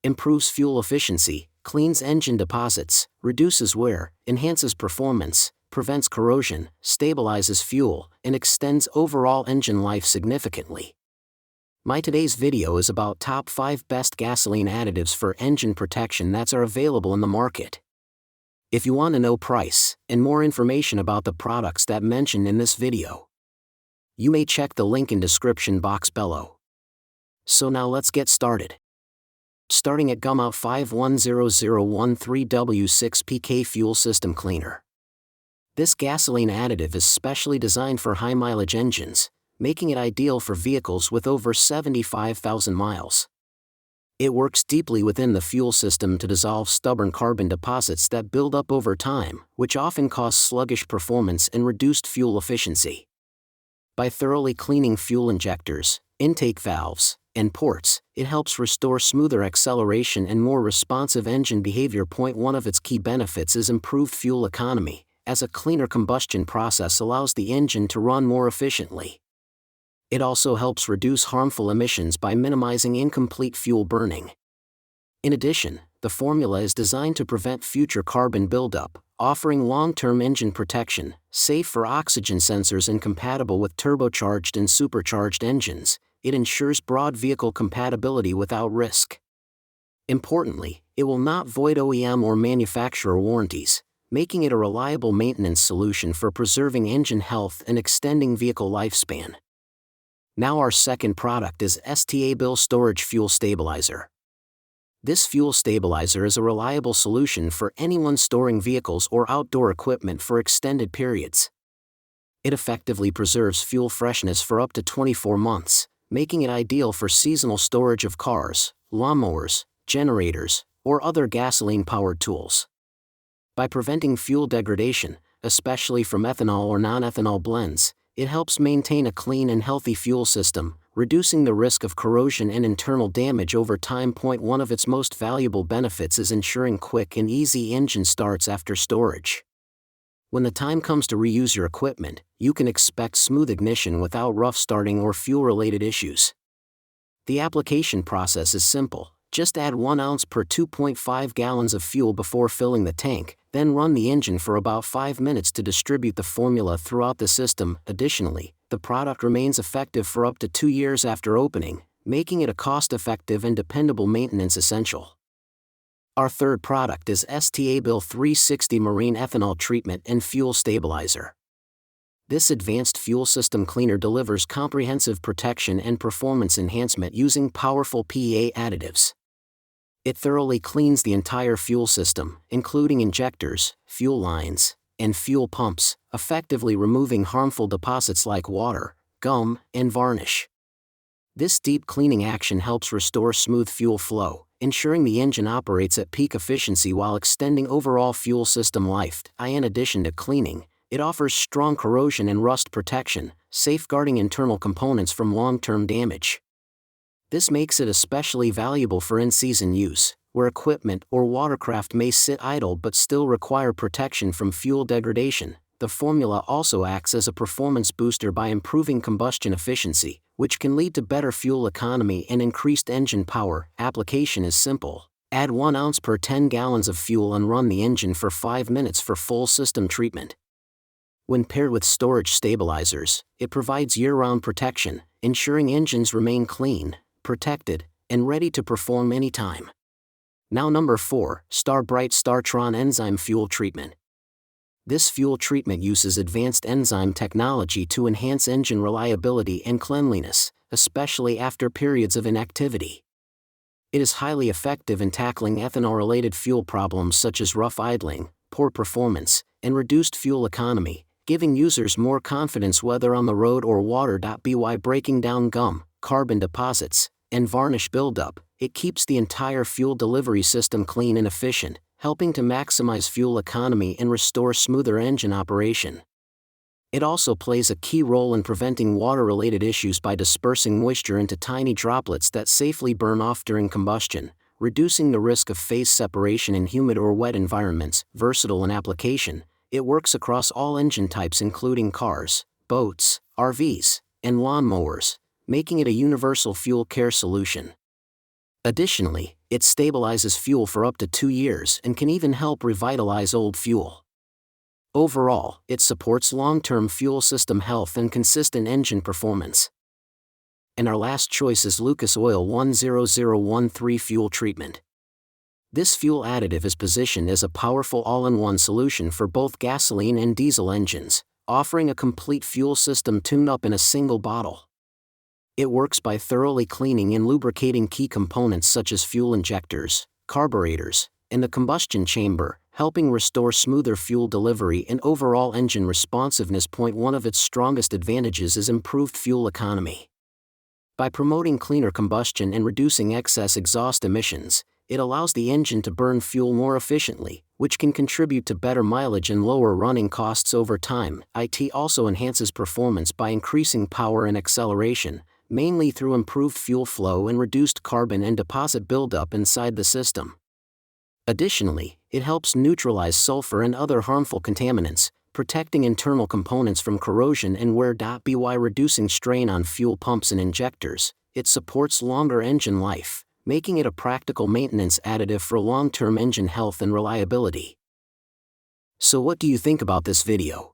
Improves fuel efficiency, cleans engine deposits, reduces wear, enhances performance, prevents corrosion, stabilizes fuel, and extends overall engine life significantly. My today's video is about top 5 best gasoline additives for engine protection that are available in the market. If you want to know price and more information about the products that mentioned in this video, you may check the link in description box below. So now let's get started. Starting at Gum Out 510013W6PK Fuel System Cleaner. This gasoline additive is specially designed for high-mileage engines, making it ideal for vehicles with over 75,000 miles. It works deeply within the fuel system to dissolve stubborn carbon deposits that build up over time, which often cause sluggish performance and reduced fuel efficiency. By thoroughly cleaning fuel injectors, intake valves, and ports, it helps restore smoother acceleration and more responsive engine behavior. One of its key benefits is improved fuel economy, as a cleaner combustion process allows the engine to run more efficiently. It also helps reduce harmful emissions by minimizing incomplete fuel burning. In addition, the formula is designed to prevent future carbon buildup, offering long-term engine protection, safe for oxygen sensors and compatible with turbocharged and supercharged engines. It ensures broad vehicle compatibility without risk. Importantly, it will not void OEM or manufacturer warranties, making it a reliable maintenance solution for preserving engine health and extending vehicle lifespan. Now our second product is Stable Storage Fuel Stabilizer. This fuel stabilizer is a reliable solution for anyone storing vehicles or outdoor equipment for extended periods. It effectively preserves fuel freshness for up to 24 months, making it ideal for seasonal storage of cars, lawnmowers, generators, or other gasoline-powered tools. By preventing fuel degradation, especially from ethanol or non-ethanol blends, it helps maintain a clean and healthy fuel system, reducing the risk of corrosion and internal damage over time. One of its most valuable benefits is ensuring quick and easy engine starts after storage. When the time comes to reuse your equipment, you can expect smooth ignition without rough starting or fuel-related issues. The application process is simple. Just add 1 ounce per 2.5 gallons of fuel before filling the tank, then run the engine for about 5 minutes to distribute the formula throughout the system. Additionally, the product remains effective for up to 2 years after opening, making it a cost-effective and dependable maintenance essential. Our third product is Stable 360 Marine Ethanol Treatment and Fuel Stabilizer. This advanced fuel system cleaner delivers comprehensive protection and performance enhancement using powerful PEA additives. It thoroughly cleans the entire fuel system, including injectors, fuel lines, and fuel pumps, effectively removing harmful deposits like water, gum, and varnish. This deep cleaning action helps restore smooth fuel flow, ensuring the engine operates at peak efficiency while extending overall fuel system life. In addition to cleaning, it offers strong corrosion and rust protection, safeguarding internal components from long-term damage. This makes it especially valuable for in-season use, where equipment or watercraft may sit idle but still require protection from fuel degradation. The formula also acts as a performance booster by improving combustion efficiency, which can lead to better fuel economy and increased engine power. Application is simple. Add 1 ounce per 10 gallons of fuel and run the engine for 5 minutes for full system treatment. When paired with storage stabilizers, it provides year-round protection, ensuring engines remain clean, protected, and ready to perform anytime. Now number 4, Starbright Startron Enzyme Fuel Treatment. This fuel treatment uses advanced enzyme technology to enhance engine reliability and cleanliness, especially after periods of inactivity. It is highly effective in tackling ethanol-related fuel problems such as rough idling, poor performance, and reduced fuel economy, giving users more confidence whether on the road or water. By breaking down gum, carbon deposits, and varnish buildup, it keeps the entire fuel delivery system clean and efficient, helping to maximize fuel economy and restore smoother engine operation. It also plays a key role in preventing water-related issues by dispersing moisture into tiny droplets that safely burn off during combustion, reducing the risk of phase separation in humid or wet environments. Versatile in application, it works across all engine types including cars, boats, RVs, and lawn mowers, making it a universal fuel care solution. Additionally, It stabilizes fuel for up to 2 years and can even help revitalize old fuel. Overall, it supports long-term fuel system health and consistent engine performance. And our last choice is Lucas Oil 10013 Fuel Treatment. This fuel additive is positioned as a powerful all-in-one solution for both gasoline and diesel engines, offering a complete fuel system tune-up in a single bottle. It works by thoroughly cleaning and lubricating key components such as fuel injectors, carburetors, and the combustion chamber, helping restore smoother fuel delivery and overall engine responsiveness. One of its strongest advantages is improved fuel economy. By promoting cleaner combustion and reducing excess exhaust emissions, it allows the engine to burn fuel more efficiently, which can contribute to better mileage and lower running costs over time. It also enhances performance by increasing power and acceleration, mainly through improved fuel flow and reduced carbon and deposit buildup inside the system. Additionally, it helps neutralize sulfur and other harmful contaminants, protecting internal components from corrosion and wear. By reducing strain on fuel pumps and injectors, it supports longer engine life, making it a practical maintenance additive for long-term engine health and reliability. So what do you think about this video?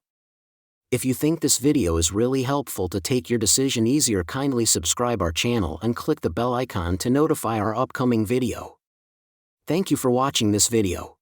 If you think this video is really helpful to take your decision easier, kindly subscribe our channel and click the bell icon to notify our upcoming video. Thank you for watching this video.